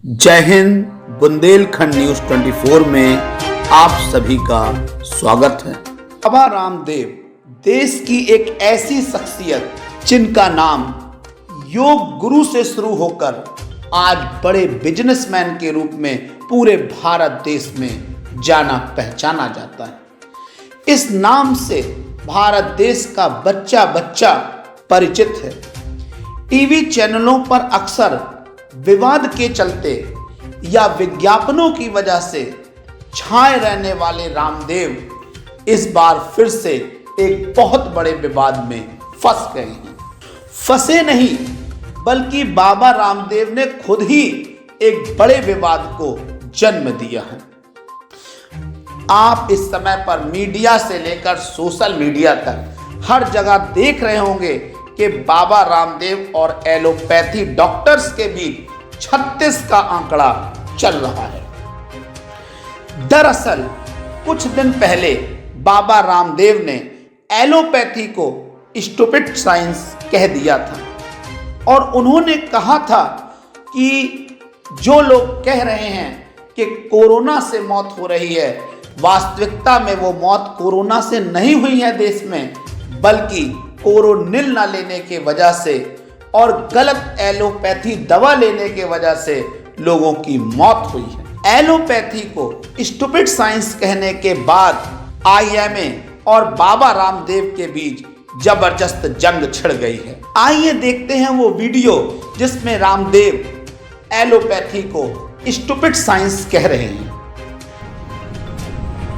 जय हिंद। बुंदेलखंड न्यूज 24 में आप सभी का स्वागत है। बाबा रामदेव देश की एक ऐसी शख्सियत जिनका नाम योग गुरु से शुरू होकर आज बड़े बिजनेसमैन के रूप में पूरे भारत देश में जाना पहचाना जाता है। इस नाम से भारत देश का बच्चा बच्चा परिचित है। टीवी चैनलों पर अक्सर विवाद के चलते या विज्ञापनों की वजह से छाए रहने वाले रामदेव इस बार फिर से एक बहुत बड़े विवाद में फंस गए हैं। फंसे नहीं बल्कि बाबा रामदेव ने खुद ही एक बड़े विवाद को जन्म दिया है। आप इस समय पर मीडिया से लेकर सोशल मीडिया तक हर जगह देख रहे होंगे कि बाबा रामदेव और एलोपैथी डॉक्टर्स के बीच 36 का आंकड़ा चल रहा है। दरअसल कुछ दिन पहले बाबा रामदेव ने एलोपैथी को स्टूपिड साइंस कह दिया था और उन्होंने कहा था कि जो लोग कह रहे हैं कि कोरोना से मौत हो रही है, वास्तविकता में वो मौत कोरोना से नहीं हुई है देश में, बल्कि कोरोनिल ना लेने के वजह से और गलत एलोपैथी दवा लेने के वजह से लोगों की मौत हुई है। एलोपैथी को स्टूपिड साइंस कहने के बाद आईएमए और बाबा रामदेव के बीच जबरदस्त जंग छिड़ गई है। आइए देखते हैं वो वीडियो जिसमें रामदेव एलोपैथी को स्टूपिड साइंस कह रहे हैं।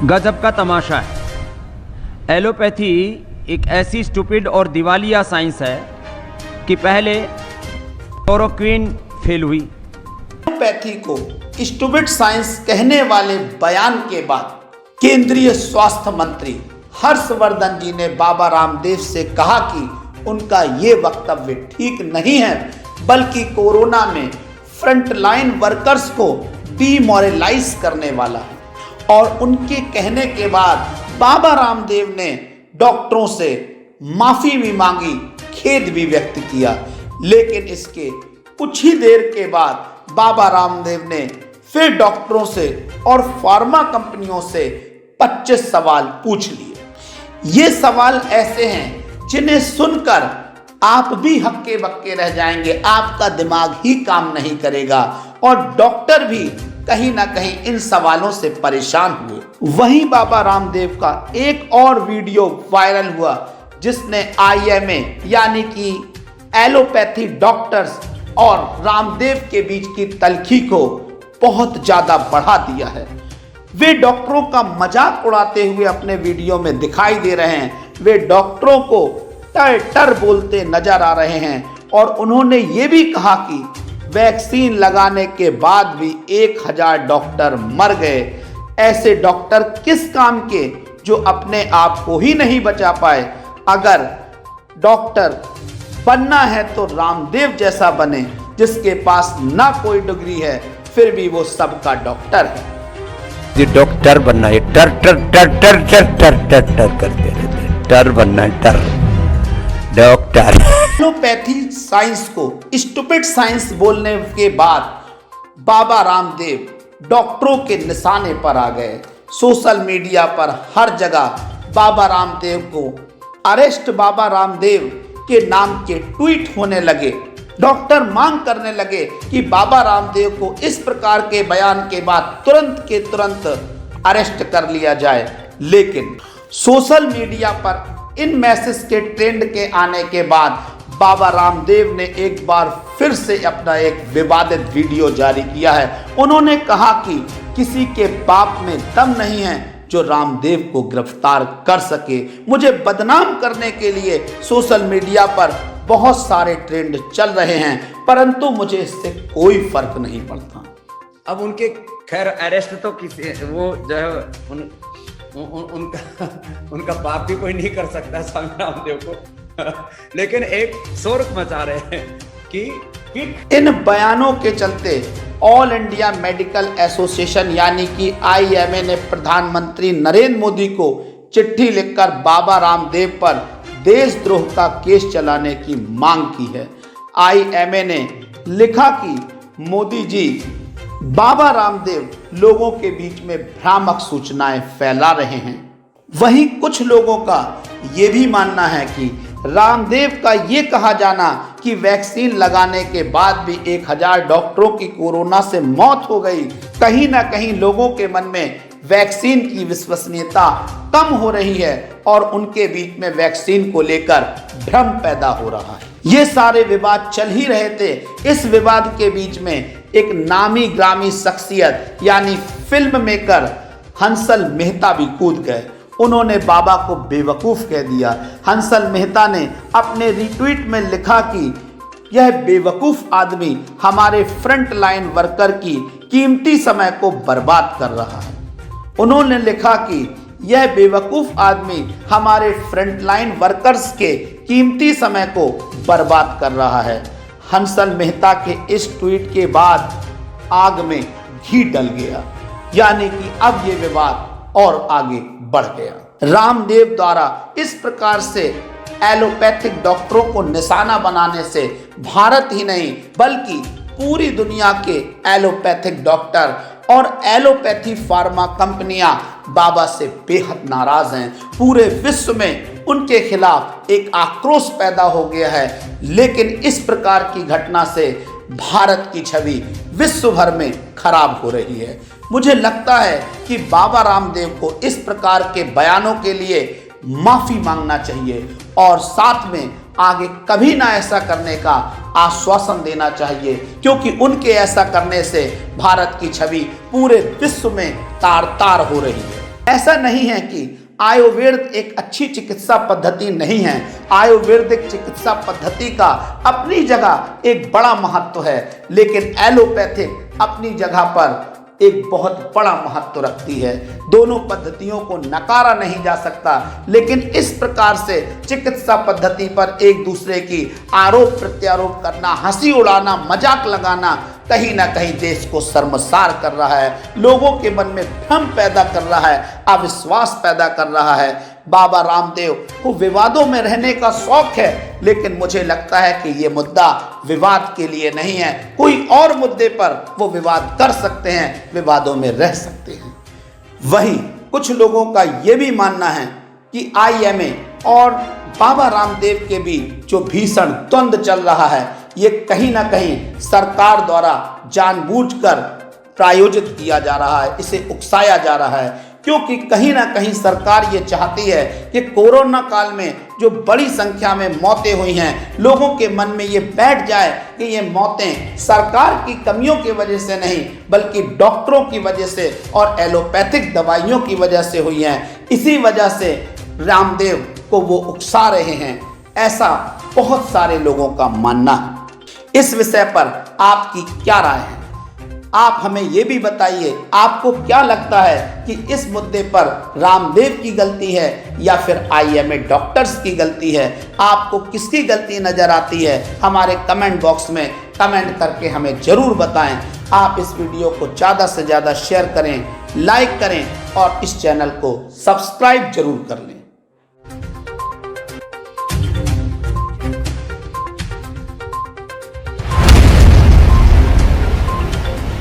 गजब का तमाशा है। एलोपैथी एक ऐसी स्टूपिड और दिवालिया साइंस है कि पहले क्लोरोक्विन फेल हुई। एलोपैथी को स्टूपिड साइंस कहने वाले बयान के बाद केंद्रीय स्वास्थ्य मंत्री हर्षवर्धन जी ने बाबा रामदेव से कहा कि उनका ये वक्तव्य ठीक नहीं है, बल्कि कोरोना में फ्रंटलाइन वर्कर्स को डीमोरलाइज करने वाला है। और उनके कहने के बाद बाबा रामदेव ने डॉक्टरों से माफी भी मांगी, खेद भी व्यक्त किया। लेकिन इसके कुछ ही देर के बाद बाबा रामदेव ने फिर डॉक्टरों से और फार्मा कंपनियों से 25 सवाल पूछ लिए। ये सवाल ऐसे हैं जिन्हें सुनकर आप भी हक्के बक्के रह जाएंगे, आपका दिमाग ही काम नहीं करेगा और डॉक्टर भी कहीं ना कहीं इन सवालों से परेशान हुए। वहीं बाबा रामदेव का एक और वीडियो वायरल हुआ जिसने आईएमए यानी कि एलोपैथी डॉक्टर्स और रामदेव के बीच की तल्खी को बहुत ज्यादा बढ़ा दिया है। वे डॉक्टरों का मजाक उड़ाते हुए अपने वीडियो में दिखाई दे रहे हैं। वे डॉक्टरों को टर टर बोलते नजर आ रहे हैं और उन्होंने ये भी कहा कि वैक्सीन लगाने के बाद भी 1000 डॉक्टर मर गए। ऐसे डॉक्टर किस काम के जो अपने आप को ही नहीं बचा पाए। अगर डॉक्टर बनना है तो रामदेव जैसा बने, जिसके पास ना कोई डिग्री है फिर भी वो सबका डॉक्टर है। ये डॉक्टर बनना है, टर टर टर टर टर टर टर टर करते रहते, टर बनना है, टर डॉक्टर। एलोपैथी साइंस को स्टूपिड साइंस बोलने के बाद बाबा रामदेव डॉक्टरों के निशाने पर आ गए। सोशल मीडिया पर हर जगह बाबा रामदेव को अरेस्ट बाबा रामदेव के नाम के ट्वीट होने लगे। डॉक्टर मांग करने लगे कि बाबा रामदेव को इस प्रकार के बयान के बाद तुरंत के तुरंत अरेस्ट कर लिया जाए। लेकिन सोशल मीडिया पर इन मैसेज के ट्रेंड के आने के बाद बाबा रामदेव ने एक बार फिर से अपना एक विवादित वीडियो जारी किया है। उन्होंने कहा कि किसी के बाप में दम नहीं है जो रामदेव को गिरफ्तार कर सके। मुझे बदनाम करने के लिए सोशल मीडिया पर बहुत सारे ट्रेंड चल रहे हैं, परंतु मुझे इससे कोई फर्क नहीं पड़ता। अब उनके खैर अरेस्ट तो किसी वो जो है उनका पाप भी कोई नहीं कर सकता स्वामी रामदेव को लेकिन एक शोर मचा रहे हैं कि इन बयानों के चलते ऑल इंडिया मेडिकल एसोसिएशन यानी कि आईएमए ने प्रधानमंत्री नरेंद्र मोदी को चिट्ठी लिखकर बाबा रामदेव पर देशद्रोह का केस चलाने की मांग की है। आईएमए ने लिखा कि मोदी जी बाबा रामदेव लोगों के बीच में भ्रामक सूचनाएं फैला रहे हैं। वहीं कुछ लोगों का ये भी मानना है कि रामदेव का ये कहा जाना कि वैक्सीन लगाने के बाद भी 1000 डॉक्टरों की कोरोना से मौत हो गई, कहीं ना कहीं लोगों के मन में वैक्सीन की विश्वसनीयता कम हो रही है और उनके बीच में वैक्सीन को लेकर भ्रम पैदा हो रहा है। ये सारे विवाद चल ही रहे थे। इस विवाद के बीच में एक नामी ग्रामी शख्सियत यानी फिल्म मेकर हंसल मेहता भी कूद गए। उन्होंने बाबा को बेवकूफ़ कह दिया। हंसल मेहता ने अपने रिट्वीट में लिखा कि यह बेवकूफ़ आदमी हमारे फ्रंट लाइन वर्कर की कीमती समय को बर्बाद कर रहा है। उन्होंने लिखा कि यह बेवकूफ़ आदमी हमारे फ्रंट लाइन वर्कर्स के कीमती समय को बर्बाद कर रहा है। हंसल मेहता के इस ट्वीट के बाद आग में घी डल गया, यानी कि अब ये विवाद और आगे बढ़ गया। रामदेव द्वारा इस प्रकार से एलोपैथिक डॉक्टरों को निशाना बनाने से भारत ही नहीं बल्कि पूरी दुनिया के एलोपैथिक डॉक्टर और एलोपैथी फार्मा कंपनियां बाबा से बेहद नाराज हैं। पूरे विश्व में उनके खिलाफ एक आक्रोश पैदा हो गया है। लेकिन इस प्रकार की घटना से भारत की छवि विश्व भर में खराब हो रही है। मुझे लगता है कि बाबा रामदेव को इस प्रकार के बयानों के लिए माफ़ी मांगना चाहिए और साथ में आगे कभी ना ऐसा करने का आश्वासन देना चाहिए, क्योंकि उनके ऐसा करने से भारत की छवि पूरे विश्व में तार तार हो रही है। ऐसा नहीं है कि आयुर्वेद एक अच्छी चिकित्सा पद्धति नहीं है। आयुर्वेदिक चिकित्सा पद्धति का अपनी जगह एक बड़ा महत्व है, लेकिन एलोपैथिक अपनी जगह पर एक बहुत बड़ा महत्व रखती है। दोनों पद्धतियों को नकारा नहीं जा सकता, लेकिन इस प्रकार से चिकित्सा पद्धति पर एक दूसरे की आरोप प्रत्यारोप करना, हंसी उड़ाना, मजाक लगाना कहीं ना कहीं देश को शर्मसार कर रहा है, लोगों के मन में भ्रम पैदा कर रहा है, अविश्वास पैदा कर रहा है। बाबा रामदेव को विवादों में रहने का शौक है, लेकिन मुझे लगता है कि ये मुद्दा विवाद के लिए नहीं है। कोई और मुद्दे पर वो विवाद कर सकते हैं, विवादों में रह सकते हैं। वहीं कुछ लोगों का ये भी मानना है कि IMA और बाबा रामदेव के बीच जो भीषण द्वंद्व चल रहा है, ये कहीं ना कहीं सरकार द्वारा जानबूझकर प्रायोजित किया जा रहा है, इसे उकसाया जा रहा है, क्योंकि कहीं ना कहीं सरकार ये चाहती है कि कोरोना काल में जो बड़ी संख्या में मौतें हुई हैं, लोगों के मन में ये बैठ जाए कि ये मौतें सरकार की कमियों की वजह से नहीं बल्कि डॉक्टरों की वजह से और एलोपैथिक दवाइयों की वजह से हुई हैं। इसी वजह से रामदेव को वो उकसा रहे हैं, ऐसा बहुत सारे लोगों का मानना है। इस विषय पर आपकी क्या राय है? आप हमें ये भी बताइए, आपको क्या लगता है कि इस मुद्दे पर रामदेव की गलती है या फिर IMA डॉक्टर्स की गलती है? आपको किसकी गलती नजर आती है? हमारे कमेंट बॉक्स में कमेंट करके हमें ज़रूर बताएं। आप इस वीडियो को ज़्यादा से ज़्यादा शेयर करें, लाइक करें और इस चैनल को सब्सक्राइब जरूर कर लें।